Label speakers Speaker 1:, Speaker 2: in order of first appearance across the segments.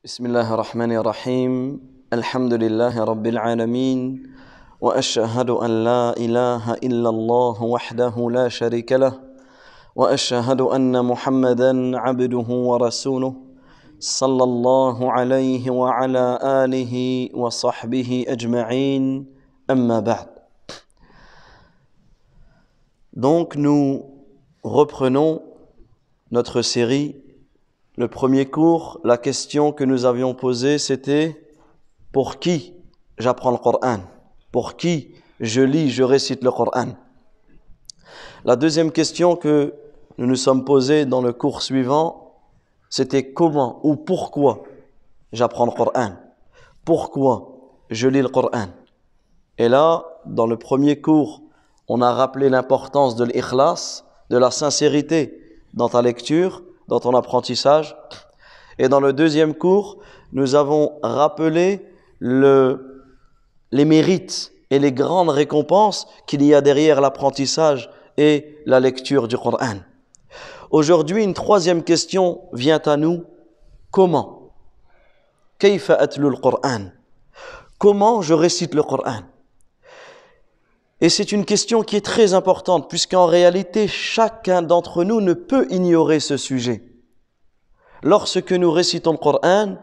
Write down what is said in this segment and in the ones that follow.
Speaker 1: بسم الله الرحمن الرحيم الحمد لله رب العالمين وأشهد أن لا إله إلا الله وحده لا شريك له وأشهد أن محمدًا عبده ورسوله صلى الله عليه وعلى آله وصحبه أجمعين أما بعد. Donc nous reprenons notre série. Le premier cours, la question que nous avions posée, c'était « Pour qui j'apprends le Coran ? Pour qui je lis, je récite le Coran ?» La deuxième question que nous nous sommes posée dans le cours suivant, c'était « Comment ou pourquoi j'apprends le Coran ? Pourquoi je lis le Coran ?» Et là, dans le premier cours, on a rappelé l'importance de l'ikhlas, de la sincérité dans ta lecture, dans ton apprentissage. Et dans le deuxième cours, nous avons rappelé les mérites et les grandes récompenses qu'il y a derrière l'apprentissage et la lecture du Coran. Aujourd'hui, une troisième question vient à nous. Comment ? Kayfa atlu al-Qur'an ? Comment je récite le Coran ? Et c'est une question qui est très importante, puisqu'en réalité, chacun d'entre nous ne peut ignorer ce sujet. Lorsque nous récitons le Coran,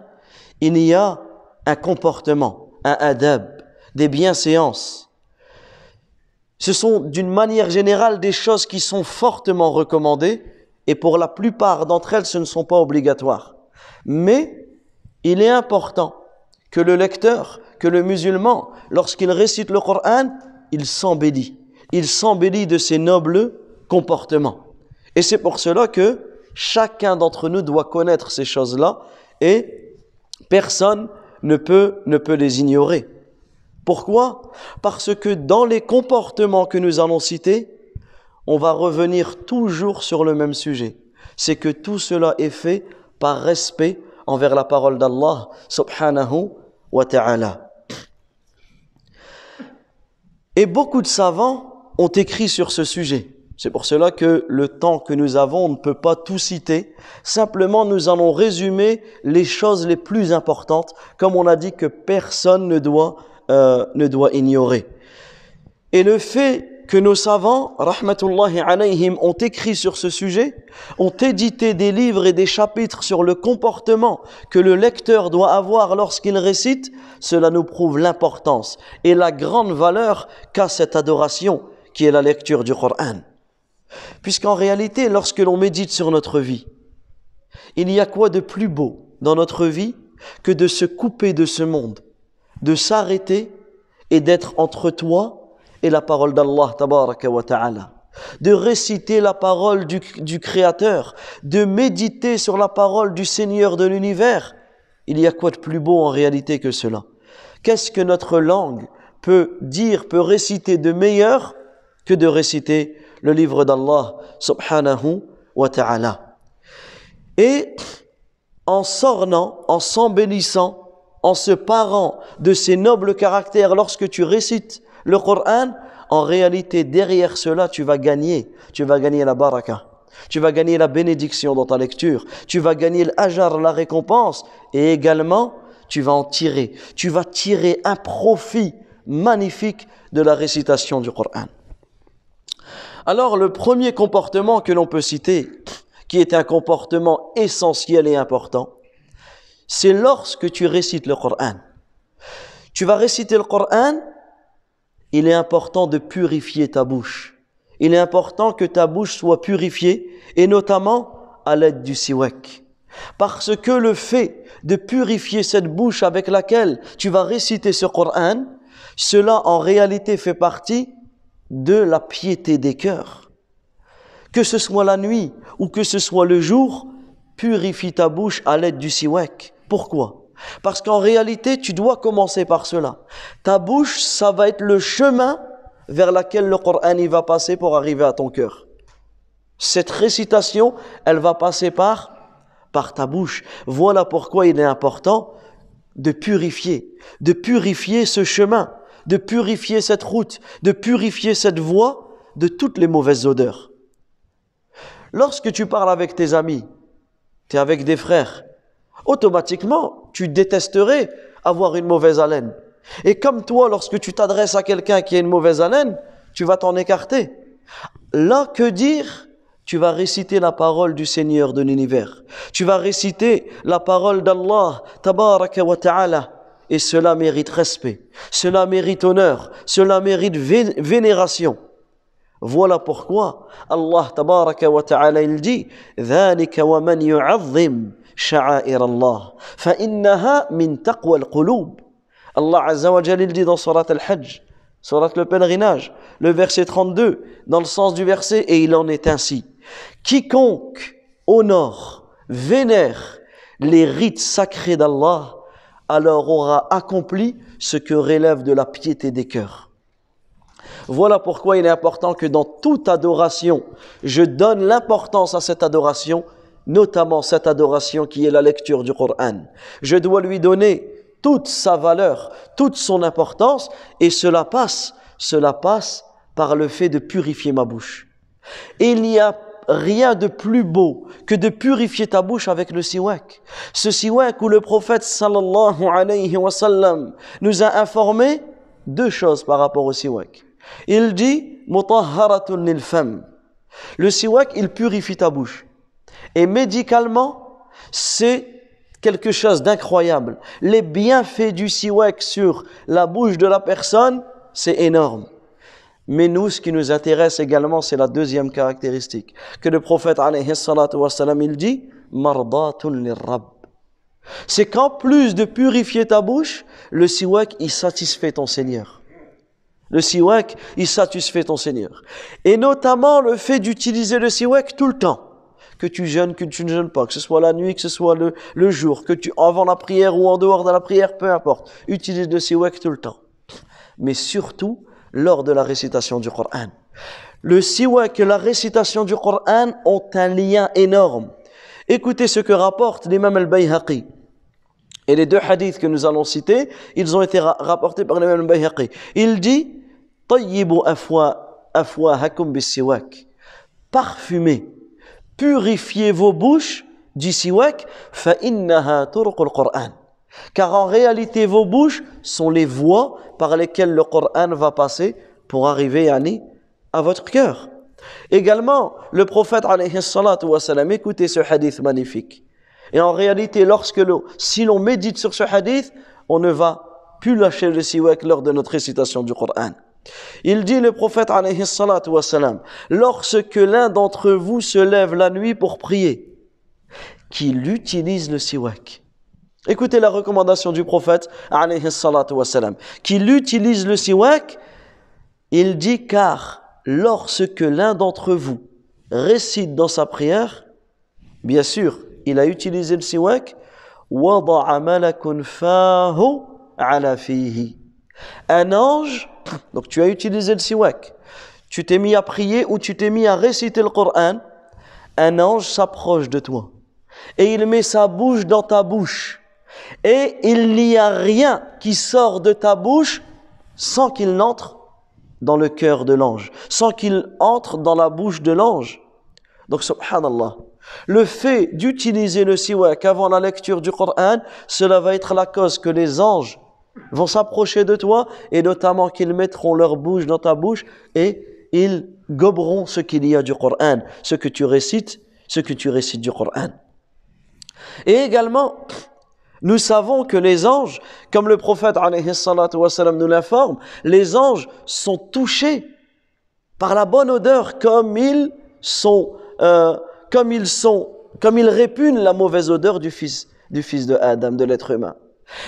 Speaker 1: il y a un comportement, un adab, des bienséances. Ce sont d'une manière générale des choses qui sont fortement recommandées, et pour la plupart d'entre elles, ce ne sont pas obligatoires. Mais il est important que le lecteur, que le musulman, lorsqu'il récite le Coran, il s'embellit de ses nobles comportements. Et c'est pour cela que chacun d'entre nous doit connaître ces choses-là et personne ne peut les ignorer. Pourquoi ? Parce que dans les comportements que nous allons citer, on va revenir toujours sur le même sujet. C'est que tout cela est fait par respect envers la parole d'Allah subhanahu wa ta'ala. Et beaucoup de savants ont écrit sur ce sujet. C'est pour cela que le temps que nous avons, on ne peut pas tout citer. Simplement, nous allons résumer les choses les plus importantes, comme on a dit que personne ne doit ignorer. Et le fait que nos savants, rahmatullahi alayhim, ont écrit sur ce sujet, ont édité des livres et des chapitres sur le comportement que le lecteur doit avoir lorsqu'il récite, cela nous prouve l'importance et la grande valeur qu'a cette adoration qui est la lecture du Coran. Puisqu'en réalité, lorsque l'on médite sur notre vie, il y a quoi de plus beau dans notre vie que de se couper de ce monde, de s'arrêter et d'être entre toi et la parole d'Allah tabaraka wa ta'ala, de réciter la parole du Créateur, de méditer sur la parole du Seigneur de l'univers. Il y a quoi de plus beau en réalité que cela ? Qu'est-ce que notre langue peut dire, peut réciter de meilleur que de réciter le livre d'Allah subhanahu wa ta'ala ? Et en s'ornant, en s'embellissant, en se parant de ces nobles caractères lorsque tu récites le Coran, en réalité, derrière cela, tu vas gagner la baraka, tu vas gagner la bénédiction dans ta lecture, tu vas gagner l'ajar, la récompense, et également, tu vas tirer un profit magnifique de la récitation du Coran. Alors, le premier comportement que l'on peut citer, qui est un comportement essentiel et important, c'est lorsque tu récites le Coran. Tu vas réciter le Coran, il est important de purifier ta bouche. Il est important que ta bouche soit purifiée, et notamment à l'aide du siwak. Parce que le fait de purifier cette bouche avec laquelle tu vas réciter ce Coran, cela en réalité fait partie de la piété des cœurs. Que ce soit la nuit ou que ce soit le jour, purifie ta bouche à l'aide du siwak. Pourquoi ? Parce qu'en réalité, tu dois commencer par cela. Ta bouche, ça va être le chemin vers lequel le Coran il va passer pour arriver à ton cœur. Cette récitation, elle va passer par ta bouche. Voilà pourquoi il est important de purifier ce chemin, de purifier cette route, de purifier cette voie de toutes les mauvaises odeurs. Lorsque tu parles avec tes amis, tu es avec des frères, automatiquement, tu détesterais avoir une mauvaise haleine. Et comme toi, lorsque tu t'adresses à quelqu'un qui a une mauvaise haleine, tu vas t'en écarter. Là, que dire? Tu vas réciter la parole du Seigneur de l'univers. Tu vas réciter la parole d'Allah, tabaraka wa ta'ala. Et cela mérite respect, cela mérite honneur, cela mérite vénération. Voilà pourquoi Allah tabaraka wa ta'ala il dit ذلك ومن يعظم شعائر الله فإنها من تقوى القلوب. Allah azza wa jalla il dit dans Surat al-Hajj, Surat le pèlerinage, le verset 32, dans le sens du verset, et il en est ainsi. Quiconque honore, vénère les rites sacrés d'Allah, alors aura accompli ce que relève de la piété des cœurs. Voilà pourquoi il est important que dans toute adoration, je donne l'importance à cette adoration, notamment cette adoration qui est la lecture du Coran. Je dois lui donner toute sa valeur, toute son importance, et cela passe par le fait de purifier ma bouche. Et il n'y a rien de plus beau que de purifier ta bouche avec le siwak. Ce siwak où le prophète sallallahu alayhi wa sallam nous a informé deux choses par rapport au siwak. Il dit mutahharatun lil fam. Le siwak, il purifie ta bouche. Et médicalement, c'est quelque chose d'incroyable. Les bienfaits du siwak sur la bouche de la personne, c'est énorme. Mais nous, ce qui nous intéresse également, c'est la deuxième caractéristique. Que le prophète, alayhi salatu wa salam, il dit, mardatun lirrab. C'est qu'en plus de purifier ta bouche, le siwak, il satisfait ton Seigneur. Le siwak, il satisfait ton Seigneur. Et notamment, le fait d'utiliser le siwak tout le temps. Que tu jeûnes, que tu ne jeûnes pas, que ce soit la nuit, que ce soit le jour, que tu, avant la prière ou en dehors de la prière, peu importe. Utilise le siwak tout le temps. Mais surtout, lors de la récitation du Coran. Le siwak et la récitation du Coran ont un lien énorme. Écoutez ce que rapporte l'imam al-Bayhaqi. Et les deux hadiths que nous allons citer, ils ont été rapportés par l'imam al-Bayhaqi. Il dit « Tayyibu afwahakum bis-siwak » Parfumez, purifiez vos bouches du siwak « fa innaha turuqul Qur'an » Car en réalité, vos bouches sont les voies par lesquelles le Coran va passer pour arriver à votre cœur. Également, le prophète, alayhi salatu wa salam, écoutez ce hadith magnifique. Et en réalité, si l'on médite sur ce hadith, on ne va plus lâcher le siwak lors de notre récitation du Coran. Il dit, le prophète, alayhi salatu wa salam, lorsque l'un d'entre vous se lève la nuit pour prier, qu'il utilise le siwak. Écoutez la recommandation du prophète, alayhi salatu wa salam, qu'il utilise le siwak. Il dit, car lorsque l'un d'entre vous récite dans sa prière, bien sûr, il a utilisé le siwak, wada'a malakun fahu ala fihi. Un ange, donc tu as utilisé le siwak, tu t'es mis à prier ou tu t'es mis à réciter le Coran, un ange s'approche de toi et il met sa bouche dans ta bouche. Et il n'y a rien qui sort de ta bouche sans qu'il n'entre dans le cœur de l'ange, sans qu'il entre dans la bouche de l'ange. Donc, subhanallah, le fait d'utiliser le siwak avant la lecture du Coran, cela va être la cause que les anges vont s'approcher de toi et notamment qu'ils mettront leur bouche dans ta bouche et ils goberont ce qu'il y a du Coran, ce que tu récites du Coran. Et également, nous savons que les anges, comme le prophète alayhi salatu wa salam nous l'informe, les anges sont touchés par la bonne odeur comme ils répugnent la mauvaise odeur du fils de Adam, de l'être humain.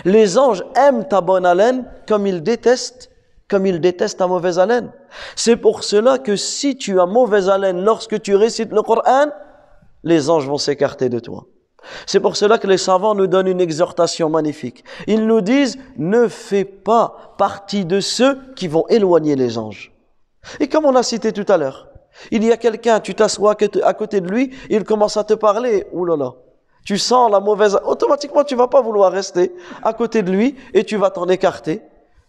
Speaker 1: Les anges aiment ta bonne haleine comme ils détestent ta mauvaise haleine. C'est pour cela que si tu as mauvaise haleine lorsque tu récites le Coran, les anges vont s'écarter de toi. C'est pour cela que les savants nous donnent une exhortation magnifique. Ils nous disent, ne fais pas partie de ceux qui vont éloigner les anges. Et comme on l'a cité tout à l'heure, il y a quelqu'un, tu t'assois à côté de lui, il commence à te parler, oulala, tu sens la mauvaise, automatiquement tu vas pas vouloir rester à côté de lui et tu vas t'en écarter.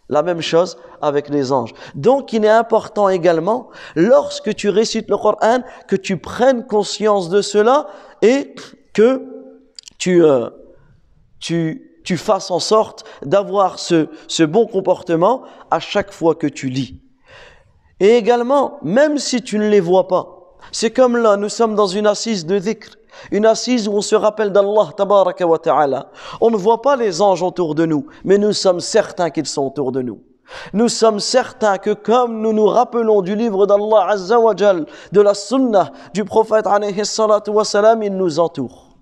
Speaker 1: La même chose avec les anges. Donc il est important également, lorsque tu récites le Coran, que tu prennes conscience de cela et que tu tu fasses en sorte d'avoir ce bon comportement à chaque fois que tu lis. Et également, même si tu ne les vois pas, c'est comme là, nous sommes dans une assise de dhikr, une assise où on se rappelle d'Allah, tabaraka wa ta'ala. On ne voit pas les anges autour de nous, mais nous sommes certains qu'ils sont autour de nous. Nous sommes certains que comme nous nous rappelons du livre d'Allah Azza wa Jal, de la sunnah du prophète alayhi salatu wa salam, ils nous entourent.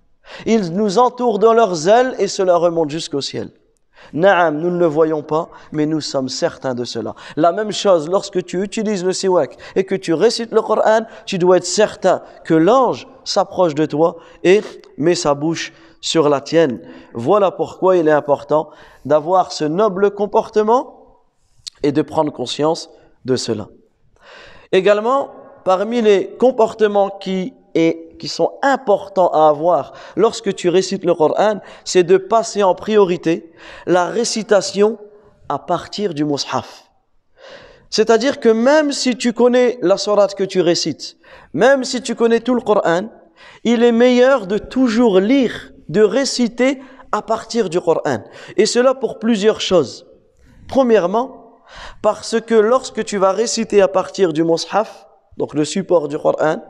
Speaker 1: Ils nous entourent dans leurs ailes et cela remonte jusqu'au ciel. Naam, nous ne le voyons pas, mais nous sommes certains de cela. La même chose, lorsque tu utilises le siwak et que tu récites le Coran, tu dois être certain que l'ange s'approche de toi et met sa bouche sur la tienne. Voilà pourquoi il est important d'avoir ce noble comportement et de prendre conscience de cela. Également, parmi les comportements qui sont importants à avoir lorsque tu récites le Coran, c'est de passer en priorité la récitation à partir du mushaf. C'est-à-dire que même si tu connais la sourate que tu récites, même si tu connais tout le Coran, il est meilleur de toujours lire, de réciter à partir du Coran. Et cela pour plusieurs choses. Premièrement, parce que lorsque tu vas réciter à partir du mushaf, donc le support du Coran,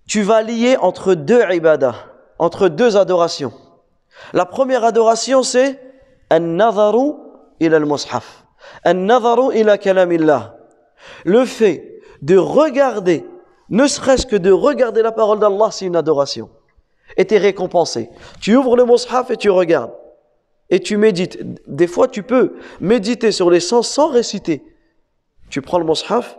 Speaker 1: tu vas lier entre deux ibadah, entre deux adorations. La première adoration, c'est an-nadharu ila al-mushaf, an-nadharu ila kalamillah. Le fait de regarder, ne serait-ce que de regarder la parole d'Allah, c'est une adoration. Et tu es récompensé. Tu ouvres le mushaf et tu regardes. Et tu médites. Des fois, tu peux méditer sur les sens sans réciter. Tu prends le mushaf,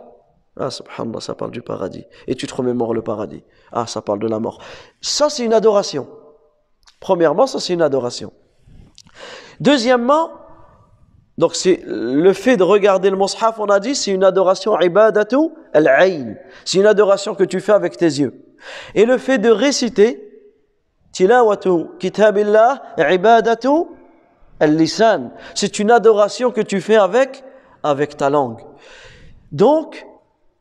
Speaker 1: ah, subhanallah, ça parle du paradis. Et tu te remémores le paradis. Ah, ça parle de la mort. Ça, c'est une adoration. Premièrement, ça, c'est une adoration. Deuxièmement, donc c'est le fait de regarder le mushaf, on a dit, c'est une adoration ibadatu al-ayn. C'est une adoration que tu fais avec tes yeux. Et le fait de réciter, tilawatu kitabillah ibadatu al-lisan. C'est une adoration que tu fais avec ta langue. Donc,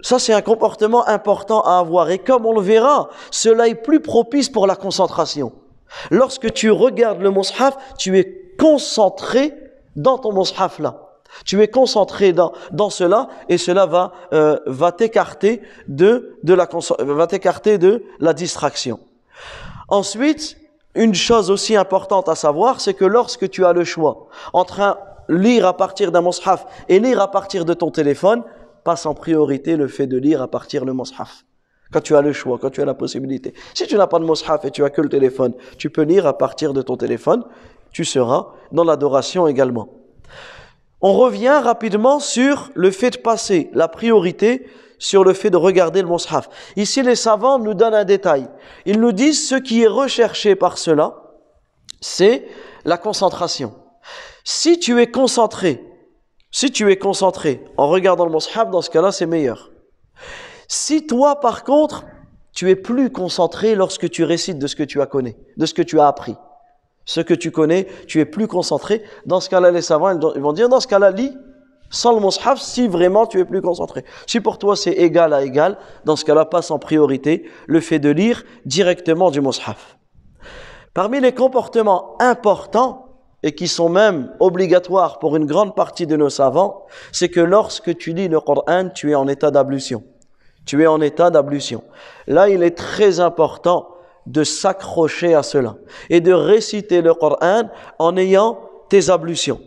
Speaker 1: ça c'est un comportement important à avoir. Et comme on le verra, cela est plus propice pour la concentration. Lorsque tu regardes le mushaf, tu es concentré dans ton mushaf là. Tu es concentré dans cela et cela va t'écarter de la distraction. Ensuite, une chose aussi importante à savoir, c'est que lorsque tu as le choix entre lire à partir d'un mushaf et lire à partir de ton téléphone, passe en priorité le fait de lire à partir du mushaf. Quand tu as le choix, quand tu as la possibilité. Si tu n'as pas de mushaf et tu as que le téléphone, tu peux lire à partir de ton téléphone, tu seras dans l'adoration également. On revient rapidement sur le fait de passer la priorité sur le fait de regarder le mushaf. Ici, les savants nous donnent un détail. Ils nous disent ce qui est recherché par cela, c'est la concentration. Si tu es concentré en regardant le mushaf, dans ce cas-là, c'est meilleur. Si toi, par contre, tu es plus concentré lorsque tu récites de ce que tu as appris. Ce que tu connais, tu es plus concentré. Dans ce cas-là, les savants, ils vont dire, dans ce cas-là, lis sans le mushaf si vraiment tu es plus concentré. Si pour toi c'est égal à égal, dans ce cas-là, passe en priorité le fait de lire directement du mushaf. Parmi les comportements importants, et qui sont même obligatoires pour une grande partie de nos savants, c'est que lorsque tu lis le Coran, tu es en état d'ablution. Tu es en état d'ablution. Là, il est très important de s'accrocher à cela et de réciter le Coran en ayant tes ablutions.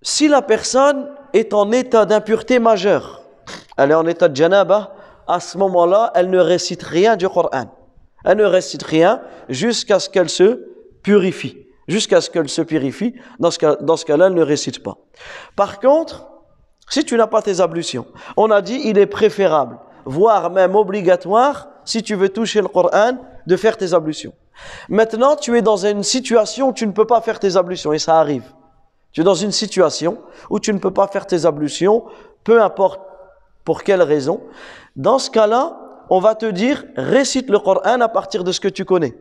Speaker 1: Si la personne est en état d'impureté majeure, elle est en état de janaba, à ce moment-là, elle ne récite rien du Coran. Elle ne récite rien jusqu'à ce qu'elle se purifie. Dans ce cas-là, elle ne récite pas. Par contre, si tu n'as pas tes ablutions, on a dit il est préférable, voire même obligatoire, si tu veux toucher le Coran, de faire tes ablutions. Maintenant, tu es dans une situation où tu ne peux pas faire tes ablutions, et ça arrive. Tu es dans une situation où tu ne peux pas faire tes ablutions, peu importe pour quelle raison. Dans ce cas-là, on va te dire, récite le Coran à partir de ce que tu connais.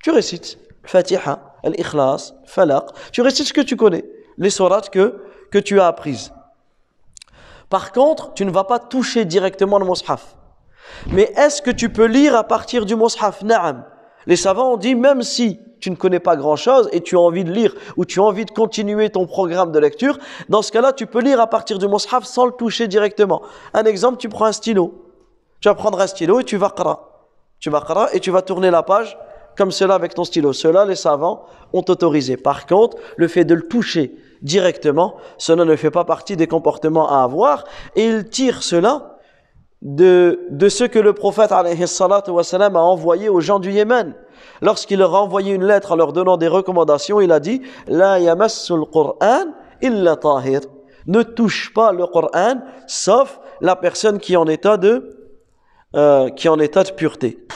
Speaker 1: Tu récites Fatiha, Al-Ikhlas, Falaq. Tu récites ce que tu connais, les sourates que tu as apprises. Par contre, tu ne vas pas toucher directement le mushaf. Mais est-ce que tu peux lire à partir du mushaf? Naam. Les savants ont dit, même si tu ne connais pas grand-chose et tu as envie de lire ou tu as envie de continuer ton programme de lecture, dans ce cas-là, tu peux lire à partir du mushaf sans le toucher directement. Un exemple, tu prends un stylo. Tu vas prendre un stylo et tu vas qara. Tu vas qara et tu vas tourner la page comme cela avec ton stylo. Cela, les savants ont autorisé. Par contre, le fait de le toucher directement, cela ne fait pas partie des comportements à avoir et il tire cela de ce que le prophète alayhi salatu wa salam a envoyé aux gens du Yémen. Lorsqu'il leur a envoyé une lettre en leur donnant des recommandations, il a dit « La yamassul Qur'an illa tahir » Ne touche pas le Qur'an, sauf la personne qui est en état de pureté.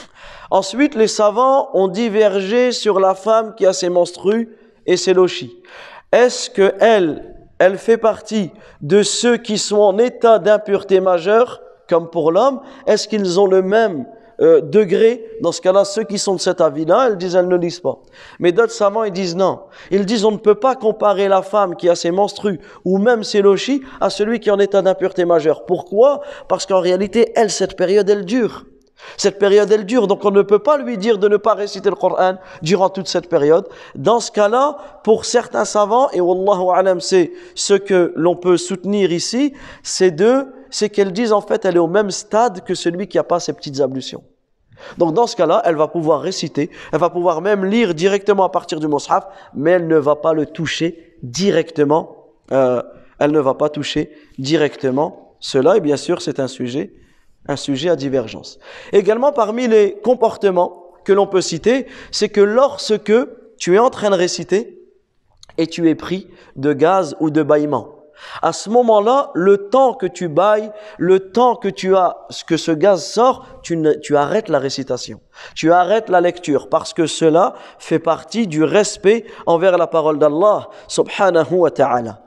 Speaker 1: Ensuite, les savants ont divergé sur la femme qui a ses menstrues et ses lochis. Est-ce que elle fait partie de ceux qui sont en état d'impureté majeure, comme pour l'homme? Est-ce qu'ils ont le même degré? Dans ce cas-là, ceux qui sont de cet avis-là, elles ne lisent pas. Mais d'autres savants, ils disent non. Ils disent on ne peut pas comparer la femme qui a ses menstrues ou même ses lochis à celui qui est en état d'impureté majeure. Pourquoi? Parce qu'en réalité, cette période, elle dure. Cette période, elle dure, donc on ne peut pas lui dire de ne pas réciter le Coran durant toute cette période. Dans ce cas-là, pour certains savants, et wallahu alam, c'est ce que l'on peut soutenir ici, c'est qu'elles disent en fait, elle est au même stade que celui qui n'a pas ses petites ablutions. Donc dans ce cas-là, elle va pouvoir réciter, elle va pouvoir même lire directement à partir du mushaf, mais elle ne va pas le toucher directement. Elle ne va pas toucher directement cela, et bien sûr, c'est un sujet à divergence. Également, parmi les comportements que l'on peut citer, c'est que lorsque tu es en train de réciter et tu es pris de gaz ou de bâillement, à ce moment-là, le temps que tu bailles, le temps que que ce gaz sort, tu arrêtes la récitation. Tu arrêtes la lecture parce que cela fait partie du respect envers la parole d'Allah, subhanahu wa ta'ala.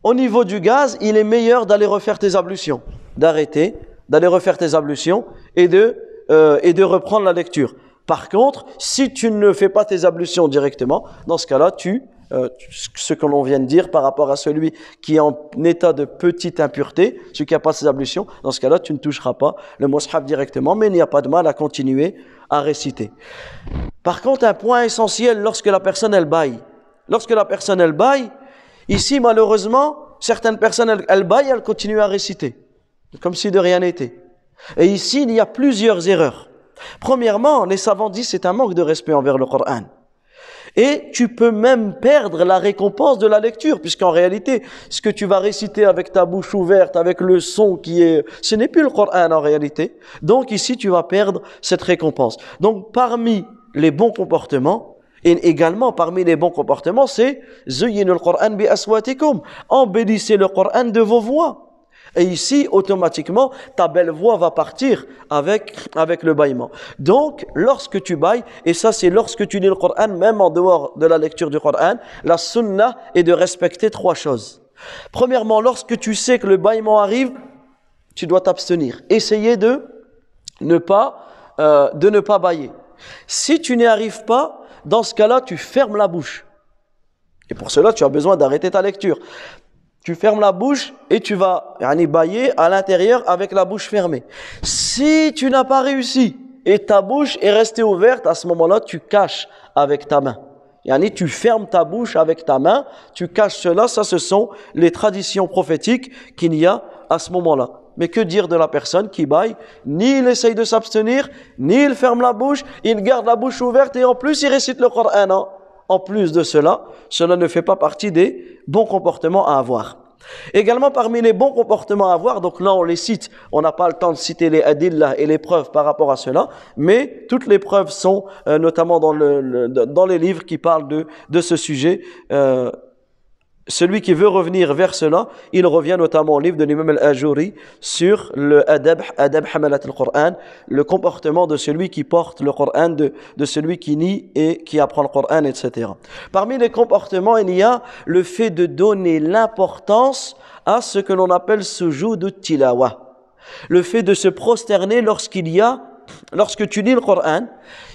Speaker 1: Au niveau du gaz, il est meilleur d'aller refaire tes ablutions, d'aller refaire tes ablutions et de reprendre la lecture. Par contre, si tu ne fais pas tes ablutions directement, dans ce cas-là, ce que l'on vient de dire par rapport à celui qui est en état de petite impureté, celui qui n'a pas ses ablutions, dans ce cas-là, tu ne toucheras pas le mushaf directement, mais il n'y a pas de mal à continuer à réciter. Par contre, un point essentiel lorsque la personne elle bâille. Lorsque la personne elle bâille, ici malheureusement, certaines personnes elles bâillent, elles continuent à réciter. Comme si de rien n'était. Et ici, il y a plusieurs erreurs. Premièrement, les savants disent que c'est un manque de respect envers le Coran. Et tu peux même perdre la récompense de la lecture, puisqu'en réalité, ce que tu vas réciter avec ta bouche ouverte, avec le son ce n'est plus le Coran en réalité. Donc ici, tu vas perdre cette récompense. Donc parmi les bons comportements, et également parmi les bons comportements, c'est « Zuyyinul Qur'an bi aswatikum » embellissez le Coran de vos voix. Et ici, automatiquement, ta belle voix va partir avec le bâillement. Donc, lorsque tu bâilles, et ça c'est lorsque tu lis le Coran, même en dehors de la lecture du Coran, la sunna est de respecter 3 choses. Premièrement, lorsque tu sais que le bâillement arrive, tu dois t'abstenir. Essayer de ne pas bâiller. Si tu n'y arrives pas, dans ce cas-là, tu fermes la bouche. Et pour cela, tu as besoin d'arrêter ta lecture. Tu fermes la bouche et tu vas bâiller à l'intérieur avec la bouche fermée. Si tu n'as pas réussi et ta bouche est restée ouverte, à ce moment-là, tu caches avec ta main. Tu fermes ta bouche avec ta main, tu caches cela, ça ce sont les traditions prophétiques qu'il y a à ce moment-là. Mais que dire de la personne qui bâille? Ni il essaye de s'abstenir, ni il ferme la bouche, il garde la bouche ouverte et en plus il récite le Coran. En plus de cela, cela ne fait pas partie des bons comportements à avoir. Également parmi les bons comportements à avoir, donc là on les cite, on n'a pas le temps de citer les adillah et les preuves par rapport à cela, mais toutes les preuves sont notamment dans les livres qui parlent de ce sujet. Celui qui veut revenir vers cela, il revient notamment au livre de l'imam al-Ajuri sur le adab hamalat al-Qur'an, le comportement de celui qui porte le Qur'an, de celui qui lit et qui apprend le Qur'an, etc. Parmi les comportements, il y a le fait de donner l'importance à ce que l'on appelle sujoud tilawa. Le fait de se prosterner lorsque tu lis le Qur'an,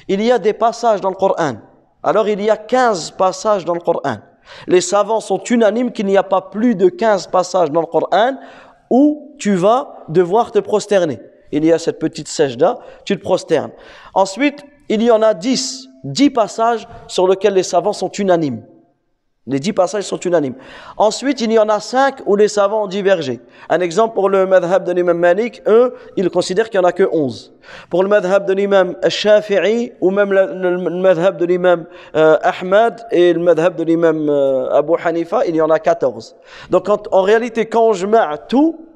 Speaker 1: il y a des passages dans le Qur'an. Alors il y a 15 passages dans le Qur'an. Les savants sont unanimes qu'il n'y a pas plus de 15 passages dans le Coran où tu vas devoir te prosterner. Il y a cette petite sajda, tu te prosternes. Ensuite, il y en a 10 passages sur lesquels les savants sont unanimes. Les 10 passages sont unanimes. Ensuite, il y en a 5 où les savants ont divergé. Un exemple pour le madhab de l'imam Malik, eux, ils considèrent qu'il n'y en a que 11. Pour le madhab de l'imam Shafi'i, ou même le madhab de l'imam Ahmad et le madhab de l'imam Abu Hanifa, il y en a 14. Donc en réalité, quand je mets tout,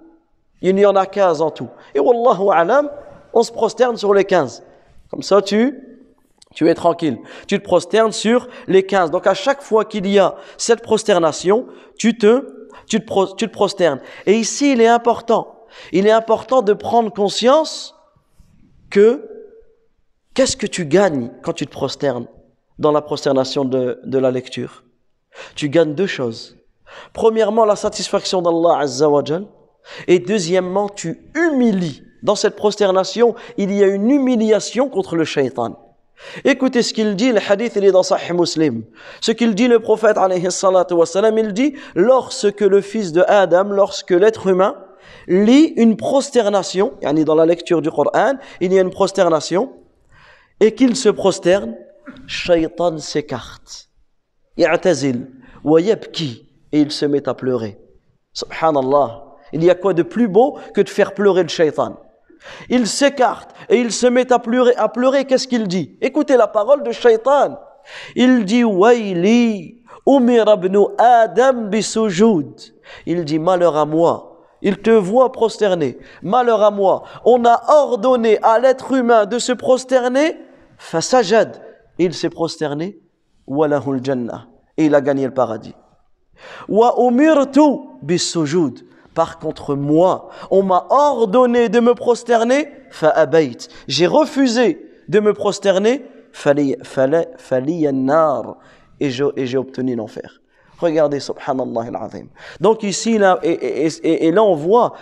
Speaker 1: il y en a 15 en tout. Et wallahu alam, on se prosterne sur les 15. Comme ça, tu es tranquille. Tu te prosternes sur les 15. Donc, à chaque fois qu'il y a cette prosternation, tu te prosternes. Et ici, il est important de prendre conscience que qu'est-ce que tu gagnes quand tu te prosternes dans la prosternation de la lecture? Tu gagnes 2 choses. Premièrement, la satisfaction d'Allah Azza wa Jal. Et deuxièmement, tu humilies. Dans cette prosternation, il y a une humiliation contre le shaitan. Écoutez ce qu'il dit, le hadith il est dans Sahih Muslim. Ce qu'il dit le prophète alayhi salatu wa salam, il dit lorsque le fils de Adam, lorsque l'être humain lit une prosternation, yani dans la lecture du Coran, il y a une prosternation et qu'il se prosterne, shaitan s'écarte. Ya'tazil wa yabki et il se met à pleurer. Subhanallah. Il y a quoi de plus beau que de faire pleurer le shaitan? Il s'écarte et il se met à pleurer. Qu'est-ce qu'il dit? Écoutez la parole de shaitan. Il dit Waili umir ibn Adam bisujud. Il dit malheur à moi. Il te voit prosterné. Malheur à moi. On a ordonné à l'être humain de se prosterner. Fasajad. Il s'est prosterné. Walahul jannah. Et il a gagné le paradis. Wa umirtu bisujud. Par contre, moi, on m'a ordonné de me prosterner, fa'abayt. J'ai refusé de me prosterner, faliyannar. Et j'ai obtenu l'enfer. Regardez, subhanallah al-azim. Donc ici, là, et là, on voit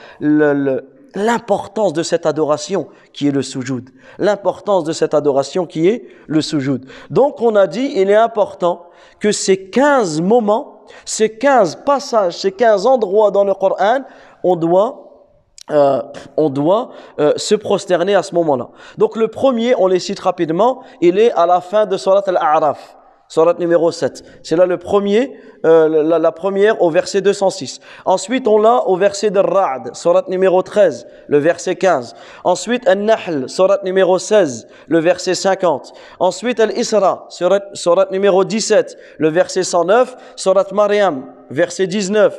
Speaker 1: l'importance de cette adoration qui est le sujoud. L'importance de cette adoration qui est le sujoud. Donc, on a dit, il est important que ces 15 moments, ces 15 passages, ces 15 endroits dans le Coran, on doit se prosterner à ce moment-là. Donc le premier, on les cite rapidement, il est à la fin de Surat Al-A'raf, Surat numéro 7. C'est là le premier, la première au verset 206. Ensuite, on l'a au verset de Ra'd, Surat numéro 13, le verset 15. Ensuite, Al-Nahl, Surat numéro 16, le verset 50. Ensuite, Al-Isra, Surat numéro 17, le verset 109. Surat Maryam, verset 19.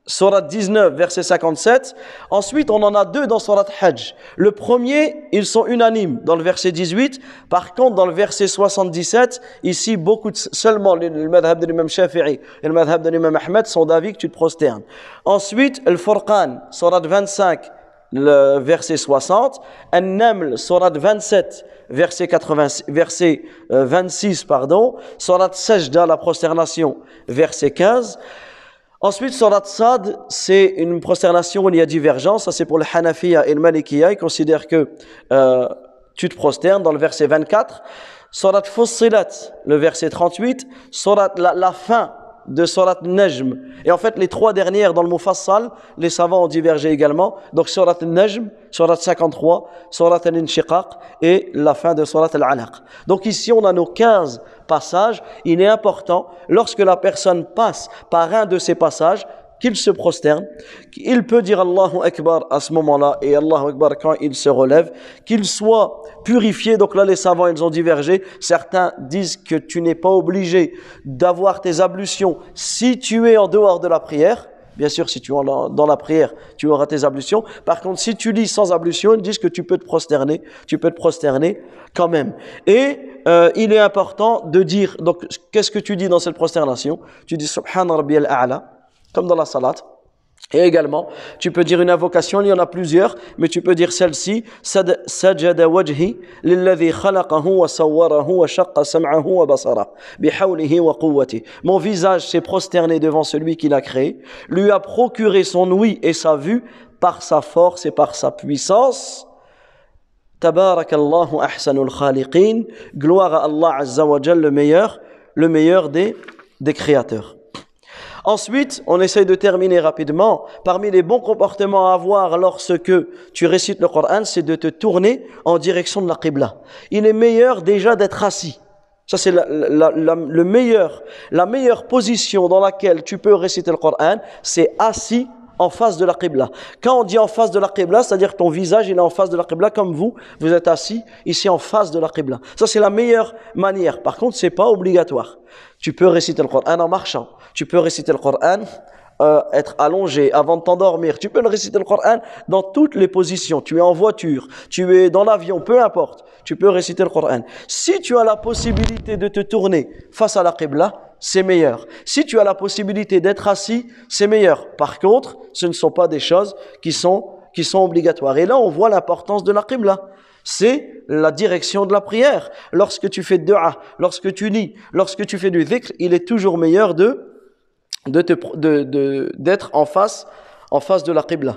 Speaker 1: Surat 19, verset 57. Ensuite, on en a 2 dans Surat Hajj. Le premier, ils sont unanimes dans le verset 18. Par contre, dans le verset 77, ici, seulement le madhab de l'imam Shafi'i et le madhab de l'imam Ahmed sont d'avis que tu te prosternes. Ensuite, Al-Furqan, Surat 25, le verset 60. An-Naml, Surat 27, verset 26, Surat Sajda, la prosternation, verset 15. Ensuite, Surat Sad, c'est une prosternation où il y a divergence. Ça, c'est pour le Hanafiya et le Malikiya. Ils considèrent que tu te prosternes dans le verset 24. Surat Fussilat, le verset 38. La fin de Surat Najm. Et en fait, les 3 dernières dans le Mufassal, les savants ont divergé également. Donc, Surat Najm, Surat 53, Surat Al-Inshiqaq et la fin de Surat Al-Alaq. Donc ici, on a nos 15 passages. Il est important, lorsque la personne passe par un de ces passages, qu'il se prosterne, qu'il peut dire Allahu Akbar à ce moment-là et Allahu Akbar quand il se relève, qu'il soit purifié. Donc là, les savants, ils ont divergé. Certains disent que tu n'es pas obligé d'avoir tes ablutions si tu es en dehors de la prière. Bien sûr, si tu es dans la prière, tu auras tes ablutions. Par contre, si tu lis sans ablution, ils disent que tu peux te prosterner quand même. Et il est important de dire, donc, qu'est-ce que tu dis dans cette prosternation? Tu dis Subhana Rabbiyal A'la, comme dans la salat. Et également, tu peux dire une invocation, il y en a plusieurs, mais tu peux dire celle-ci, Sajada wajhi lilladhi khalaqahu wa sawwarahu wa shaqqa sam'ahu wa basara bihawlihi wa quwwati. Mon visage s'est prosterné devant celui qui l'a créé, lui a procuré son ouïe et sa vue par sa force et par sa puissance. Tabarakallahu ahsanul khaliqin. Gloire à Allah Azza wa Jal, le meilleur des créateurs. Ensuite, on essaye de terminer rapidement. Parmi les bons comportements à avoir lorsque tu récites le Coran, c'est de te tourner en direction de la Qibla. Il est meilleur déjà d'être assis. Ça, c'est la meilleure position dans laquelle tu peux réciter le Coran, c'est assis en face de la Qibla. Quand on dit en face de la Qibla, c'est-à-dire que ton visage il est en face de la Qibla comme vous êtes assis ici en face de la Qibla. Ça, c'est la meilleure manière. Par contre, c'est pas obligatoire. Tu peux réciter le Coran en marchant. Tu peux réciter le Coran être allongé avant de t'endormir. Tu peux le réciter le Coran dans toutes les positions. Tu es en voiture, tu es dans l'avion, peu importe. Tu peux réciter le Coran. Si tu as la possibilité de te tourner face à la Qibla, c'est meilleur. Si tu as la possibilité d'être assis, c'est meilleur. Par contre, ce ne sont pas des choses qui sont obligatoires. Et là, on voit l'importance de la Qibla. C'est la direction de la prière. Lorsque tu fais dua, lorsque tu lis, lorsque tu fais du dhikr, il est toujours meilleur d'être en face de la Qibla.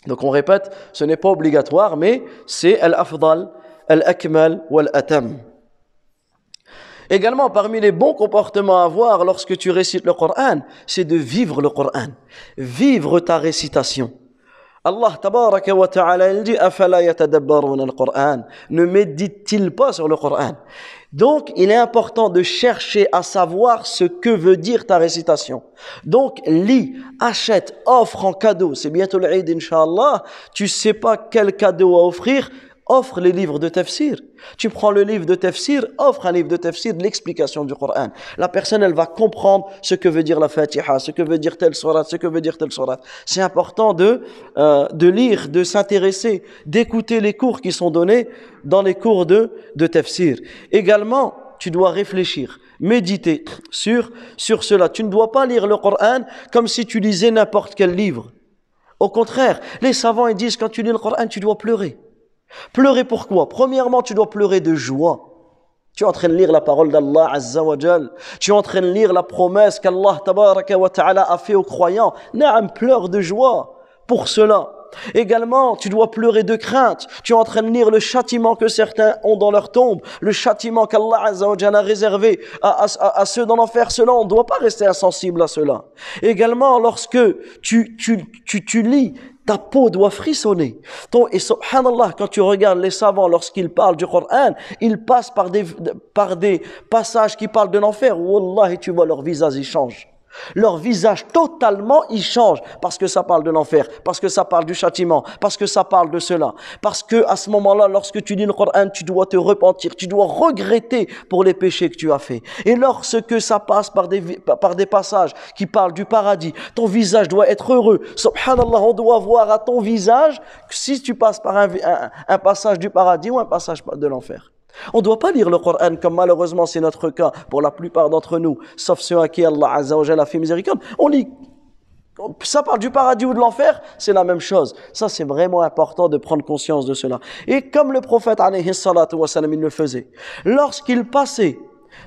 Speaker 1: Donc on répète, ce n'est pas obligatoire, mais c'est al-afdal, al-akmal ou al-atam. Également, parmi les bons comportements à avoir lorsque tu récites le Coran, c'est de vivre le Coran, vivre ta récitation. Allah tabaraka wa ta'ala, il dit afala yatadabbaruna al-Qur'an, ne médite-t-il pas sur le Coran? Donc il est important de chercher à savoir ce que veut dire ta récitation. Donc lis, achète, offre en cadeau, c'est bientôt l'Eid Inch'Allah, tu sais pas quel cadeau à offrir, offre les livres de tafsir. Tu prends le livre de tafsir, offre un livre de tafsir de l'explication du Coran. La personne, elle va comprendre ce que veut dire la Fatiha, ce que veut dire telle sourate, ce que veut dire telle sourate. C'est important de lire, de s'intéresser, d'écouter les cours qui sont donnés dans les cours de tafsir. Également, tu dois réfléchir, méditer sur cela. Tu ne dois pas lire le Coran comme si tu lisais n'importe quel livre. Au contraire, les savants ils disent quand tu lis le Coran, tu dois pleurer. Pleurer pourquoi? Premièrement, tu dois pleurer de joie. Tu es en train de lire la parole d'Allah Azza wa Jal. Tu es en train de lire la promesse qu'Allah Tabaraka wa Ta'ala a fait aux croyants. Naam, pleure de joie pour cela. Également, tu dois pleurer de crainte. Tu es en train de lire le châtiment que certains ont dans leur tombe, le châtiment qu'Allah Azza wa Jal a réservé à ceux dans l'enfer. Cela, on ne doit pas rester insensible à cela. Également, lorsque tu lis, ta peau doit frissonner. Et subhanallah, quand tu regardes les savants, lorsqu'ils parlent du Coran, ils passent par des passages qui parlent de l'enfer. Wallahi, tu vois, leur visage, il change. Leur visage totalement, il change. Parce que ça parle de l'enfer. Parce que ça parle du châtiment. Parce que ça parle de cela. Parce que à ce moment-là, lorsque tu lis le Coran, tu dois te repentir. Tu dois regretter pour les péchés que tu as fait. Et lorsque ça passe par des passages qui parlent du paradis, ton visage doit être heureux. Subhanallah, on doit voir à ton visage si tu passes par un passage du paradis ou un passage de l'enfer. On ne doit pas lire le Coran comme malheureusement c'est notre cas pour la plupart d'entre nous, sauf ceux à qui Allah Azza wa Jalla a fait miséricorde. On lit, ça parle du paradis ou de l'enfer, c'est la même chose. Ça, c'est vraiment important de prendre conscience de cela. Et comme le prophète alayhi salatu wa salam, il le faisait, lorsqu'il passait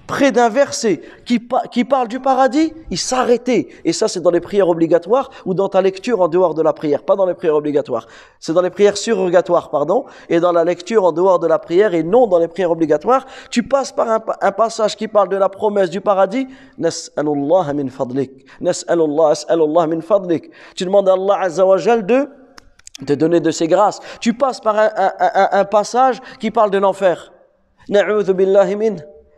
Speaker 1: près d'un verset qui parle du paradis, il s'arrêtait. Et ça, c'est dans les prières obligatoires ou dans ta lecture en dehors de la prière, pas dans les prières obligatoires. C'est dans les prières surrogatoires, et dans la lecture en dehors de la prière et non dans les prières obligatoires. Tu passes par un passage qui parle de la promesse du paradis. Nas'alullah min fadlik. Nas'alullah min fadlik. Tu demandes à Allah Azza wa Jal de te donner de ses grâces. Tu passes par un passage qui parle de l'enfer. Na'udhu billahi min.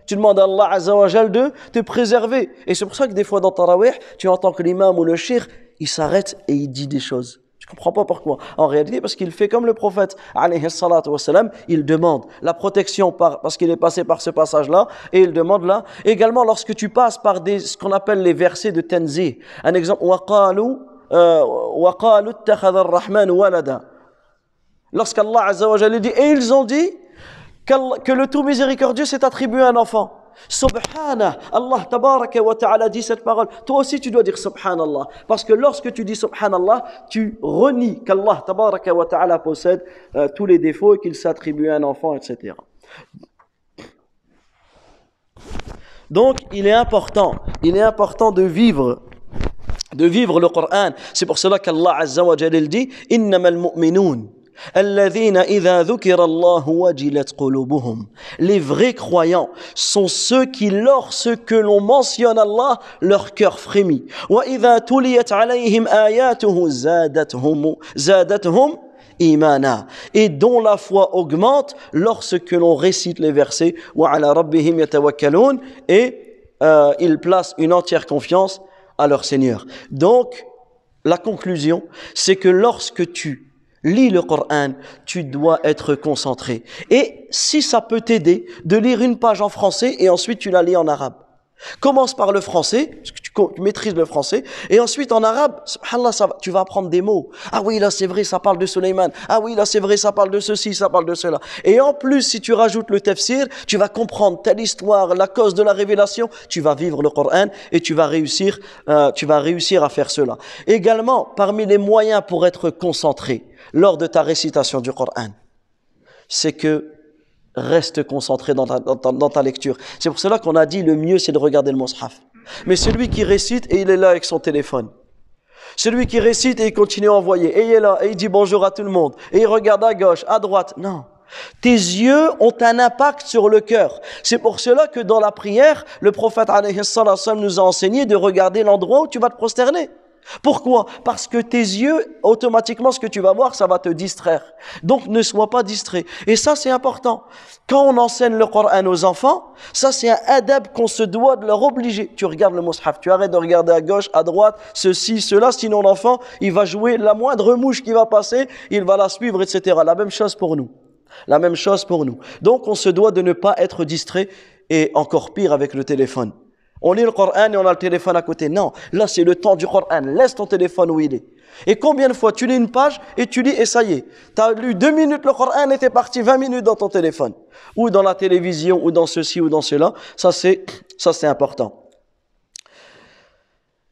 Speaker 1: Tu demandes à Allah Azza wa Jal de te préserver. Et c'est pour ça que des fois dans Tarawih, tu entends que l'imam ou le shir, il s'arrête et il dit des choses. Tu comprends pas pourquoi. En réalité, parce qu'il fait comme le prophète, alayhi salatu wa salam, il demande la protection parce qu'il est passé par ce passage-là, et il demande là. Également, lorsque tu passes par ce qu'on appelle les versets de Tanzih. Un exemple, وَقَالُوا اتَّخَذَ الرَّحْمَنُ وَلَدًا. Lorsqu'Allah Azza wa Jal dit, et ils ont dit, que le tout miséricordieux s'est attribué un enfant. Subhanah, Allah tabaraka wa ta'ala dit cette parole. Toi aussi tu dois dire Subhanallah. Parce que lorsque tu dis Subhanallah, tu renies qu'Allah tabaraka wa ta'ala possède tous les défauts et qu'il s'attribue un enfant, etc. Donc il est important de vivre le Coran. C'est pour cela qu'Allah Azza wa Jalla dit Innamal mu'minun. الذين إذا ذكر الله وجلت قلوبهم. Les vrais croyants sont ceux qui, lorsque l'on mentionne Allah, leur cœur frémit. وإذا تليت عليهم آياته زادتهم imana, et dont la foi augmente lorsque l'on récite les versets وعلى ربهم يتوكلون, et ils placent une entière confiance à leur Seigneur. Donc, la conclusion, c'est que lorsque tu lis le Coran, tu dois être concentré. Et si ça peut t'aider de lire une page en français et ensuite tu la lis en arabe. Commence par le français, parce que tu maîtrises le français, et ensuite en arabe, subhanallah, tu vas apprendre des mots. Ah oui, là c'est vrai, ça parle de Sulayman. Ah oui, là c'est vrai, ça parle de ceci, ça parle de cela. Et en plus, si tu rajoutes le tafsir, tu vas comprendre telle histoire, la cause de la révélation, tu vas vivre le Coran et tu vas réussir à faire cela. Également, parmi les moyens pour être concentré lors de ta récitation du Coran, c'est que reste concentré dans ta lecture. C'est pour cela qu'on a dit le mieux c'est de regarder le mushaf. Mais celui qui récite et il est là avec son téléphone. Celui qui récite et il continue à envoyer. Et il est là et il dit bonjour à tout le monde. Et il regarde à gauche, à droite. Non. Tes yeux ont un impact sur le cœur. C'est pour cela que dans la prière, le prophète alayhi salam nous a enseigné de regarder l'endroit où tu vas te prosterner. Pourquoi? Parce que tes yeux, automatiquement, ce que tu vas voir, ça va te distraire. Donc, ne sois pas distrait. Et ça, c'est important. Quand on enseigne le Coran aux enfants, ça, c'est un adab qu'on se doit de leur obliger. Tu regardes le mushaf, tu arrêtes de regarder à gauche, à droite, ceci, cela, sinon l'enfant, il va jouer la moindre mouche qui va passer, il va la suivre, etc. La même chose pour nous. La même chose pour nous. Donc, on se doit de ne pas être distrait, et encore pire avec le téléphone. On lit le Coran et on a le téléphone à côté. Non, là c'est le temps du Coran. Laisse ton téléphone où il est. Et combien de fois tu lis une page et tu lis et ça y est. Tu as lu 2 minutes le Coran et t'es parti 20 minutes dans ton téléphone. Ou dans la télévision, ou dans ceci, ou dans cela. Ça c'est important.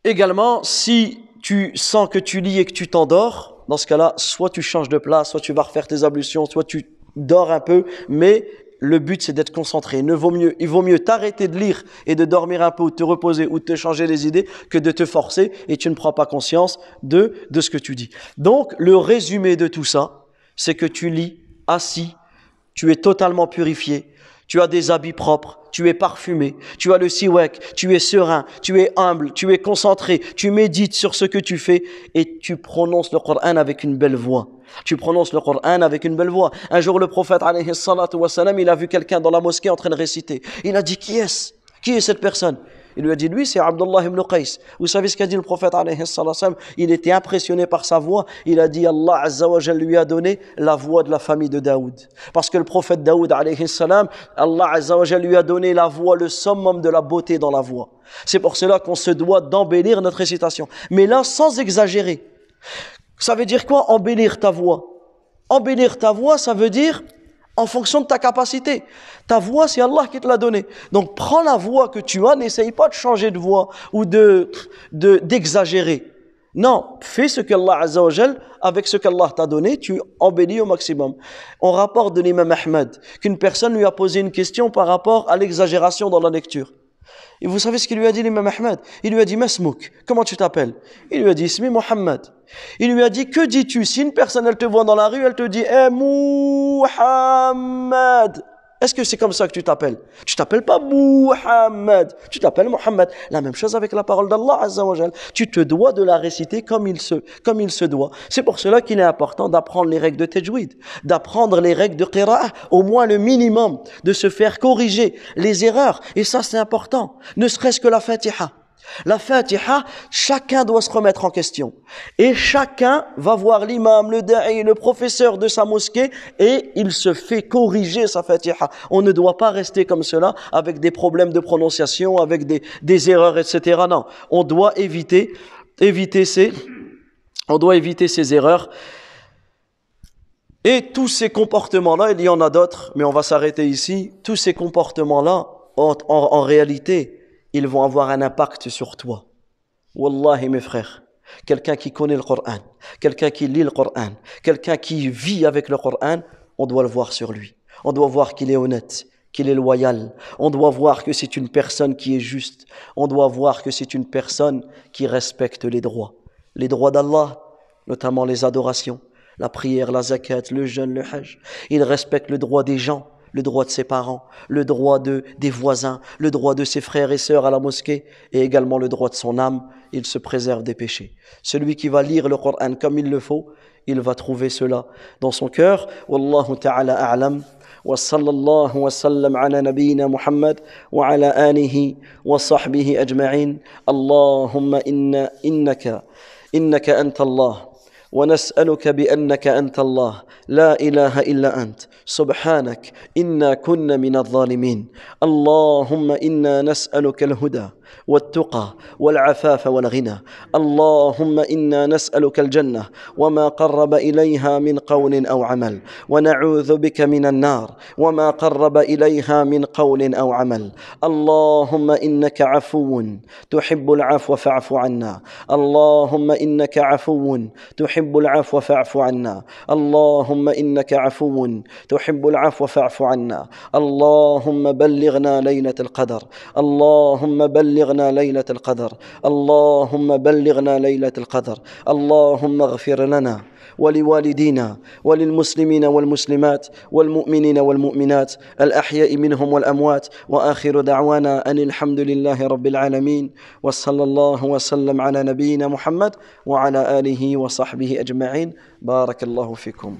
Speaker 1: Également, si tu sens que tu lis et que tu t'endors, dans ce cas-là, soit tu changes de place, soit tu vas refaire tes ablutions, soit tu dors un peu, mais le but, c'est d'être concentré. Il vaut mieux t'arrêter de lire et de dormir un peu ou de te reposer ou de te changer les idées que de te forcer et tu ne prends pas conscience de ce que tu dis. Donc, le résumé de tout ça, c'est que tu lis assis, tu es totalement purifié, tu as des habits propres, tu es parfumé, tu as le siwak, tu es serein, tu es humble, tu es concentré, tu médites sur ce que tu fais et tu prononces le Coran avec une belle voix. Tu prononces le Coran avec une belle voix. Un jour, le prophète, alayhi salatu wassalam, il a vu quelqu'un dans la mosquée en train de réciter. Il a dit, qui est-ce? Qui est cette personne? Il lui a dit, lui, c'est Abdullah ibn Qais. Vous savez ce qu'a dit le prophète, alayhi salatu wassalam? Il était impressionné par sa voix. Il a dit, Allah azza wa jalla lui a donné la voix de la famille de Daoud. Parce que le prophète Daoud, alayhi salam, Allah azza wa jalla lui a donné la voix, le summum de la beauté dans la voix. C'est pour cela qu'on se doit d'embellir notre récitation. Mais là, sans exagérer. Ça veut dire quoi, embellir ta voix? Embellir ta voix, ça veut dire en fonction de ta capacité. Ta voix, c'est Allah qui te l'a donnée. Donc, prends la voix que tu as, n'essaye pas de changer de voix ou d'exagérer. Non, fais ce qu'Allah Azza wa Jal, avec ce qu'Allah t'a donné, tu embellis au maximum. On rapporte de l'imam Ahmed qu'une personne lui a posé une question par rapport à l'exagération dans la lecture. Et vous savez ce qu'il lui a dit l'imam Ahmed? Il lui a dit, Masmouk, comment tu t'appelles? Il lui a dit, Ismi Muhammad. Il lui a dit, que dis-tu? Si une personne, elle te voit dans la rue, elle te dit, Muhammad. Est-ce que c'est comme ça que tu t'appelles? Tu t'appelles pas Muhammad, tu t'appelles Muhammad. La même chose avec la parole d'Allah Azza wa Jal. Tu te dois de la réciter comme il se doit. C'est pour cela qu'il est important d'apprendre les règles de tajwid, d'apprendre les règles de qira'ah, au moins le minimum, de se faire corriger les erreurs. Et ça, c'est important. Ne serait-ce que la Fatiha. La Fatiha, chacun doit se remettre en question. Et chacun va voir l'imam, le da'i, le professeur de sa mosquée et il se fait corriger sa Fatiha. On ne doit pas rester comme cela avec des problèmes de prononciation, avec des erreurs, etc. Non, on doit éviter ces erreurs. Et tous ces comportements-là, il y en a d'autres, mais on va s'arrêter ici. Tous ces comportements-là, en réalité, ils vont avoir un impact sur toi. Wallahi mes frères, quelqu'un qui connaît le Coran, quelqu'un qui lit le Coran, quelqu'un qui vit avec le Coran, on doit le voir sur lui. On doit voir qu'il est honnête, qu'il est loyal. On doit voir que c'est une personne qui est juste. On doit voir que c'est une personne qui respecte les droits. Les droits d'Allah, notamment les adorations. La prière, la zakat, le jeûne, le hajj. Il respecte le droit des gens, le droit de ses parents, le droit des voisins, le droit de ses frères et sœurs à la mosquée et également le droit de son âme. Il se préserve des péchés. Celui qui va lire le Coran comme il le faut, il va trouver cela dans son cœur. Wallahu ta'ala a'lam. وصلى الله وسلم على نبينا محمد وعلى آله وصحبه أجمعين. اللهم إنك أنت الله ونسألك بأنك أنت الله لا إله إلا أنت سبحانك إنا كنا من الظالمين. اللهم إنا نسألك الهدى والتقى والعفاف والغنى. اللهم إنا نسألك الجنة وما قرب إليها من قول أو عمل ونعوذ بك من النار وما قرب إليها من قول أو عمل. اللهم إنك عفو تحب العفو فاعف عنا. اللهم إنك عفو تحب العفو فاعف عنا. اللهم إنك عفو تحب العفو فاعف عنا. اللهم بلغنا ليلة القدر. اللهم بلغنا ليلة القدر. اللهم بلغنا ليلة القدر. اللهم اغفر لنا ولوالدينا وللمسلمين والمسلمات والمؤمنين والمؤمنات الأحياء منهم والأموات. وآخر دعوانا أن الحمد لله رب العالمين وصلى الله وسلم على نبينا محمد وعلى آله وصحبه أجمعين. بارك الله فيكم.